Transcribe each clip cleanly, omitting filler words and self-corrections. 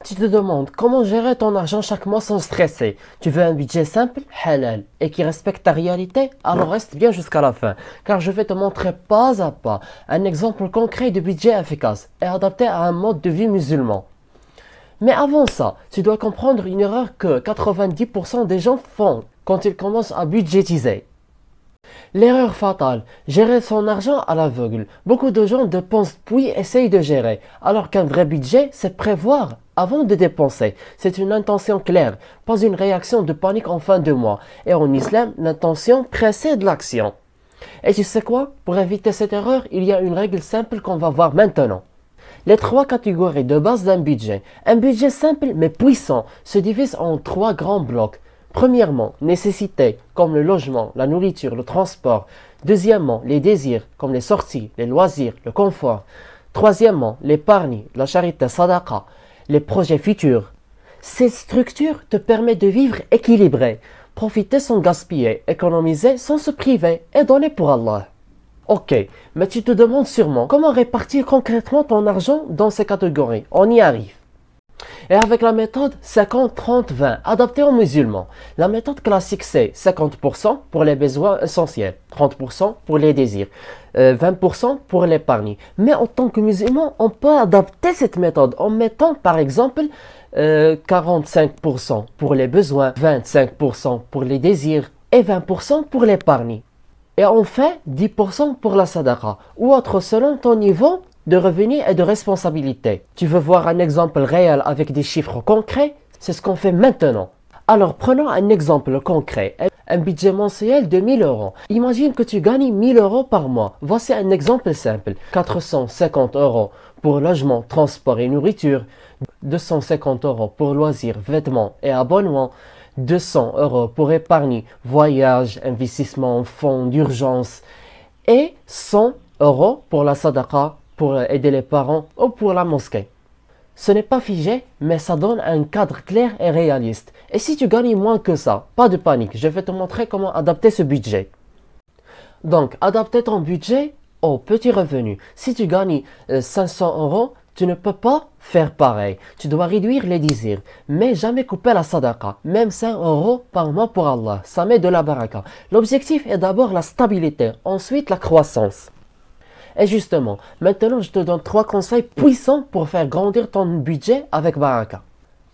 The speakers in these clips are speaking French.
Tu te demandes comment gérer ton argent chaque mois sans stresser. Tu veux un budget simple, halal, et qui respecte ta réalité? Alors reste bien jusqu'à la fin, car je vais te montrer pas à pas un exemple concret de budget efficace et adapté à un mode de vie musulman. Mais avant ça, tu dois comprendre une erreur que 90% des gens font quand ils commencent à budgétiser. L'erreur fatale, gérer son argent à l'aveugle. Beaucoup de gens dépensent puis essayent de gérer, alors qu'un vrai budget, c'est prévoir avant de dépenser. C'est une intention claire, pas une réaction de panique en fin de mois. Et en islam, l'intention précède l'action. Et tu sais quoi? Pour éviter cette erreur, il y a une règle simple qu'on va voir maintenant. Les trois catégories de base d'un budget. Un budget simple mais puissant se divise en trois grands blocs. Premièrement, nécessités comme le logement, la nourriture, le transport. Deuxièmement, les désirs comme les sorties, les loisirs, le confort. Troisièmement, l'épargne, la charité, sadaqa, les projets futurs. Cette structure te permet de vivre équilibré, profiter sans gaspiller, économiser sans se priver et donner pour Allah. Ok, mais tu te demandes sûrement comment répartir concrètement ton argent dans ces catégories. On y arrive. Et avec la méthode 50-30-20 adaptée aux musulmans, la méthode classique c'est 50% pour les besoins essentiels, 30% pour les désirs, 20% pour l'épargne. Mais en tant que musulman, on peut adapter cette méthode en mettant par exemple 45% pour les besoins, 25% pour les désirs et 20% pour l'épargne. Et on fait 10% pour la sadaqa ou autre selon ton niveau de revenus et de responsabilité. Tu veux voir un exemple réel avec des chiffres concrets? C'est ce qu'on fait maintenant. Alors prenons un exemple concret. Un budget mensuel de 1000 euros. Imagine que tu gagnes 1000 euros par mois. Voici un exemple simple. 450 euros pour logement, transport et nourriture. 250 euros pour loisirs, vêtements et abonnements. 200 euros pour épargne, voyage, investissement, fonds d'urgence. Et 100 euros pour la sadaqa, pour aider les parents ou pour la mosquée. Ce n'est pas figé, mais ça donne un cadre clair et réaliste. Et si tu gagnes moins que ça, pas de panique, je vais te montrer comment adapter ce budget. Donc, adapter ton budget aux petits revenus. Si tu gagnes 500 euros, tu ne peux pas faire pareil. Tu dois réduire les désirs, mais jamais couper la sadaqa. Même 5 euros par mois pour Allah, ça met de la baraka. L'objectif est d'abord la stabilité, ensuite la croissance. Et justement, maintenant je te donne 3 conseils puissants pour faire grandir ton budget avec baraka.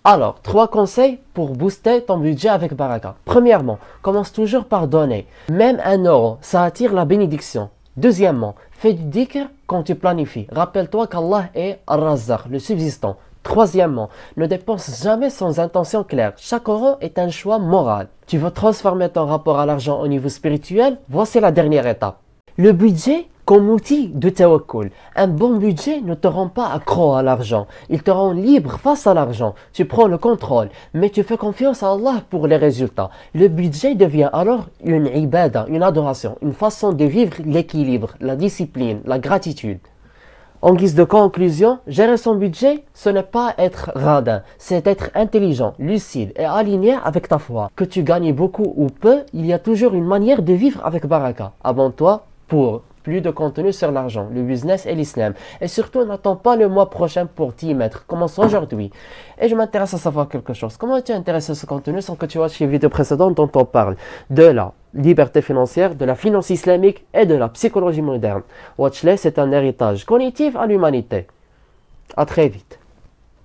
Alors, 3 conseils pour booster ton budget avec baraka. Premièrement, commence toujours par donner. Même 1 euro, ça attire la bénédiction. Deuxièmement, fais du dhikr quand tu planifies. Rappelle-toi qu'Allah est Ar-Razzaq, le subsistant. Troisièmement, ne dépense jamais sans intention claire. Chaque euro est un choix moral. Tu veux transformer ton rapport à l'argent au niveau spirituel? Voici la dernière étape. Le budget comme outil de tawakkul. Un bon budget ne te rend pas accro à l'argent. Il te rend libre face à l'argent. Tu prends le contrôle, mais tu fais confiance à Allah pour les résultats. Le budget devient alors une ibada, une adoration, une façon de vivre l'équilibre, la discipline, la gratitude. En guise de conclusion, gérer son budget, ce n'est pas être radin, c'est être intelligent, lucide et aligné avec ta foi. Que tu gagnes beaucoup ou peu, il y a toujours une manière de vivre avec baraka. Abonne-toi pour plus de contenu sur l'argent, le business et l'islam. Et surtout, n'attends pas le mois prochain pour t'y mettre. Commence aujourd'hui. Et je m'intéresse à savoir quelque chose. Comment es-tu intéressé à ce contenu sans que tu watches les vidéos précédentes dont on parle de la liberté financière, de la finance islamique et de la psychologie moderne? Watch-les, c'est un héritage cognitif à l'humanité. À très vite.